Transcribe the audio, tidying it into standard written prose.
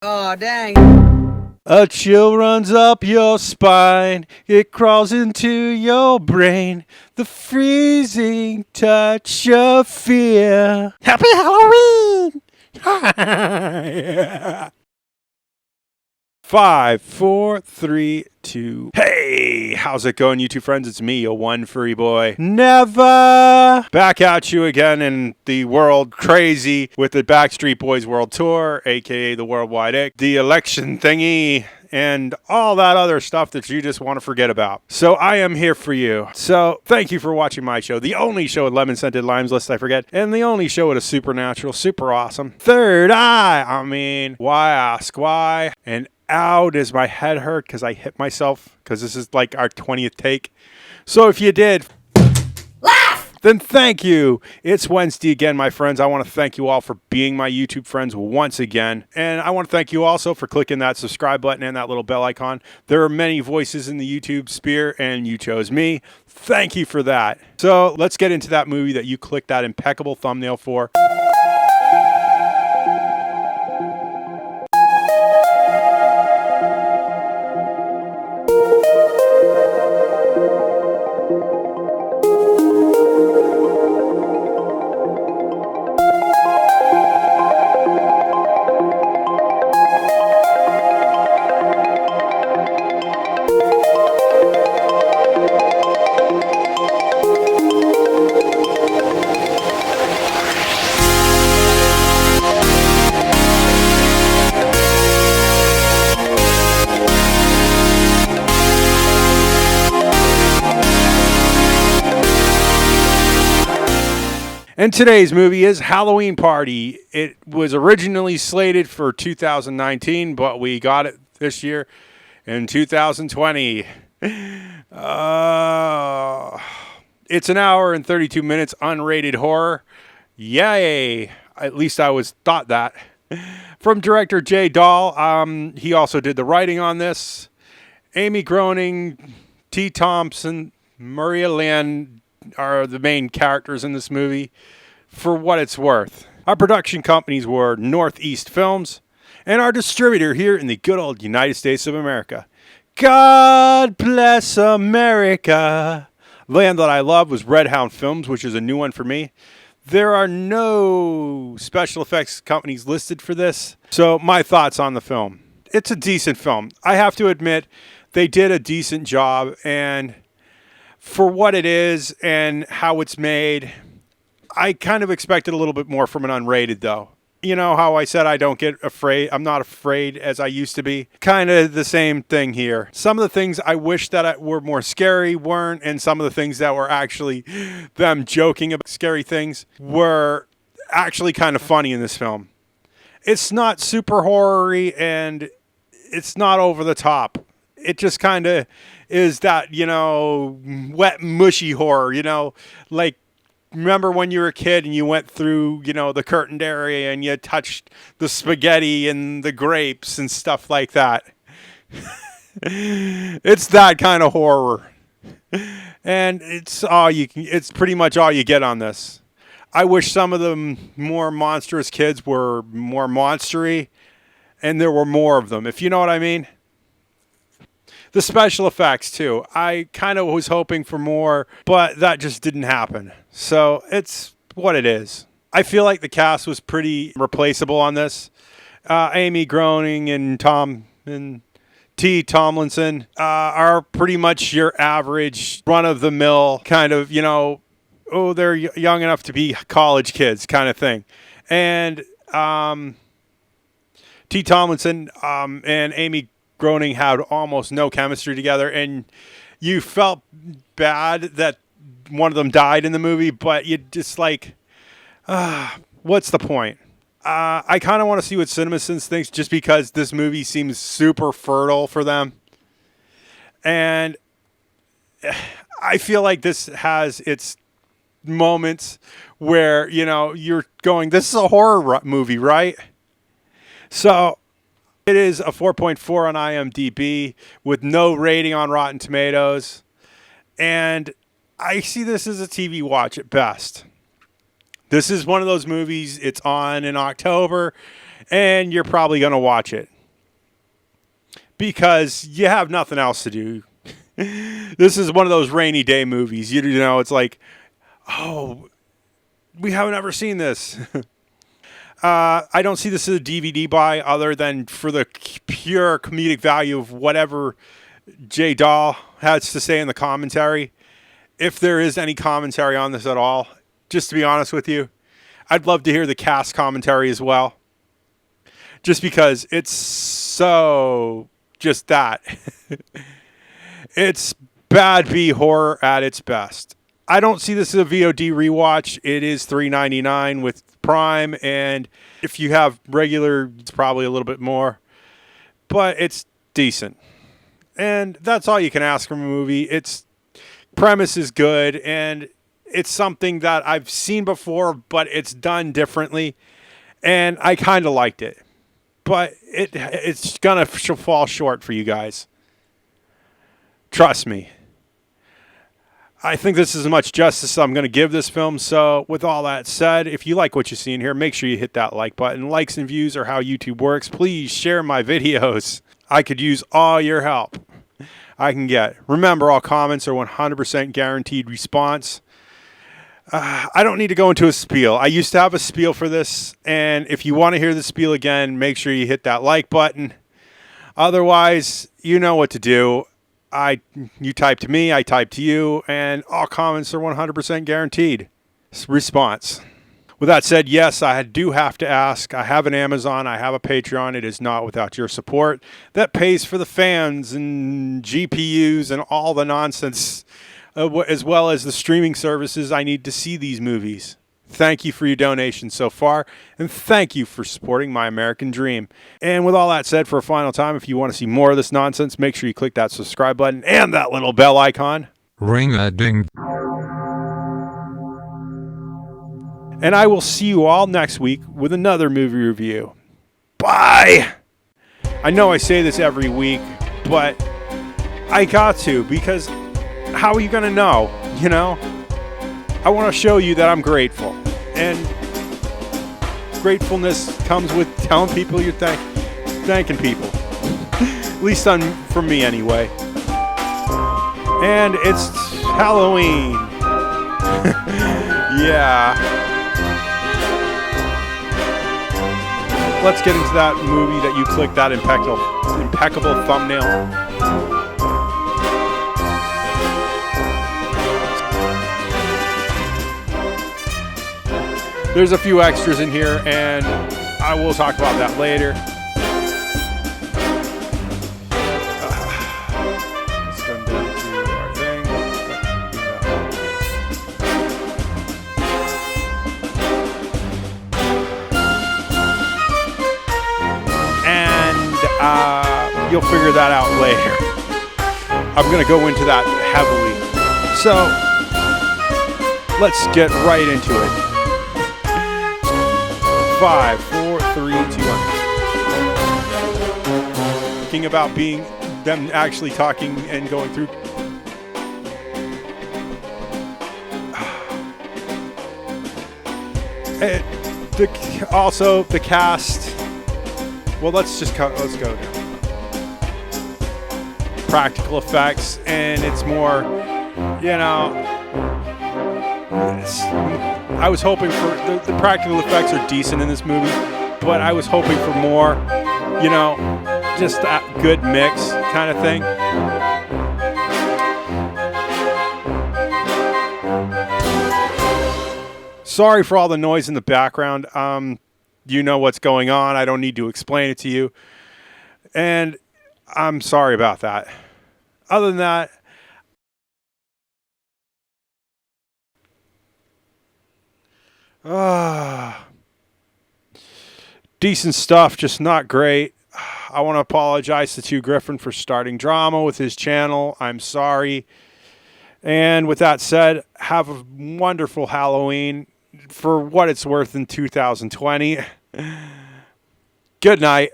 Aw, dang. A chill runs up your spine, it crawls into your brain, the freezing touch of fear. Happy Halloween! Yeah. 5, 4, 3, 2. Hey, how's it going, YouTube friends? It's me, a one furry boy. Never back at you again in the world crazy with the Backstreet Boys World Tour, aka the Worldwide Ick, the election thingy, and all that other stuff that you just want to forget about. So I am here for you. So thank you for watching my show, the only show with lemon scented limes, lest I forget, and the only show with a supernatural, super awesome third eye. I mean, why ask why? And ow, does my head hurt because I hit myself? Because this is like our 20th take. So if you did, laugh! Then thank you. It's Wednesday again, my friends. I want to thank you all for being my YouTube friends once again. And I want to thank you also for clicking that subscribe button and that little bell icon. There are many voices in the YouTube sphere, and you chose me. Thank you for that. So let's get into that movie that you clicked that impeccable thumbnail for. And today's movie is Halloween Party. It was originally slated for 2019, but we got it this year in 2020. It's an hour and 32 minutes unrated horror. Yay! At least I was thought that. From director Jay Dahl. He also did the writing on this. Amy Groening, T. Thomason, Maria Lynn are the main characters in this movie. For what it's worth, our production companies were Northeast Films, and our distributor here in the good old United States of America. God bless America. Land that I love was Red Hound Films, which is a new one for me. There are no special effects companies listed for this. So my thoughts on the film. It's a decent film. I have to admit, they did a decent job, and for what it is and how it's made, I kind of expected a little bit more from an unrated, though. You know how I said I don't get afraid, I'm not afraid as I used to be? Kind of the same thing here. Some of the things I wish that were more scary weren't, and some of the things that were actually them joking about scary things were actually kind of funny in this film. It's not super horror-y, and it's not over the top. It just kind of is that, you know, wet, mushy horror, you know, like, remember when you were a kid and you went through, you know, the curtained area and you touched the spaghetti and the grapes and stuff like that? It's that kind of horror. And it's pretty much all you get on this. I wish some of the more monstrous kids were more monstery and there were more of them, if you know what I mean. The special effects, too. I kind of was hoping for more, but that just didn't happen. So it's what it is. I feel like the cast was pretty replaceable on this. Amy Groening and T. Tomlinson are pretty much your average run-of-the-mill kind of, you know, oh, they're young enough to be college kids kind of thing. And T. Tomlinson and Amy Groening had almost no chemistry together, and you felt bad that one of them died in the movie, but you just like, what's the point? I kind of want to see what CinemaSins thinks, just because this movie seems super fertile for them. And I feel like this has its moments where, you know, you're going, this is a horror movie, right? So it is a 4.4 on IMDb with no rating on Rotten Tomatoes. And I see this as a TV watch at best. This is one of those movies, it's on in October, and you're probably going to watch it because you have nothing else to do. This is one of those rainy day movies. You know, it's like, oh, we haven't ever seen this. I don't see this as a DVD buy other than for the pure comedic value of whatever Jay Dahl has to say in the commentary. If there is any commentary on this at all, just to be honest with you, I'd love to hear the cast commentary as well. Just because it's so just that. It's bad B horror at its best. I don't see this as a VOD rewatch. It is $3.99 with Prime, and if you have regular, it's probably a little bit more. But it's decent. And that's all you can ask from a movie. Its premise is good, and it's something that I've seen before, but it's done differently, and I kind of liked it. But it's going to fall short for you guys. Trust me. I think this is as much justice I'm going to give this film. So with all that said, if you like what you see in here, make sure you hit that like button. Likes and views are how YouTube works. Please share my videos. I could use all your help I can get. Remember, all comments are 100% guaranteed response. I don't need to go into a spiel. I used to have a spiel for this, and if you want to hear the spiel again, make sure you hit that like button. Otherwise, you know what to do. You type to me, I type to you, and all comments are 100% guaranteed response. With that said, yes, I do have to ask. I have an Amazon. I have a Patreon. It is not without your support. That pays for the fans and GPUs and all the nonsense, as well as the streaming services I need to see these movies. Thank you for your donation so far, and thank you for supporting my American dream. And with all that said, for a final time, if you want to see more of this nonsense, make sure you click that subscribe button and that little bell icon. Ring a ding. And I will see you all next week with another movie review. Bye! I know I say this every week, but I got to, because how are you going to know, you know? I want to show you that I'm grateful. And gratefulness comes with telling people you're thanking people. At least from me anyway. And it's Halloween. Yeah. Let's get into that movie that you clicked that impeccable thumbnail. There's a few extras in here, and I will talk about that later. Let's go down to our thing. And you'll figure that out later. I'm going to go into that heavily. So, let's get right into it. 5, 4, 3, 2, 1. Thinking about being them actually talking and going through. Also, the cast. Well, let's go down. Practical effects, and it's more, you know. I was hoping for the practical effects are decent in this movie, but I was hoping for more, you know, just a good mix kind of thing. Sorry for all the noise in the background. You know what's going on. I don't need to explain it to you. And I'm sorry about that. Other than that, decent stuff, just not great. I want to apologize to Stu Griffin for starting drama with his channel. I'm sorry. And with that said, have a wonderful Halloween for what it's worth in 2020. Good night.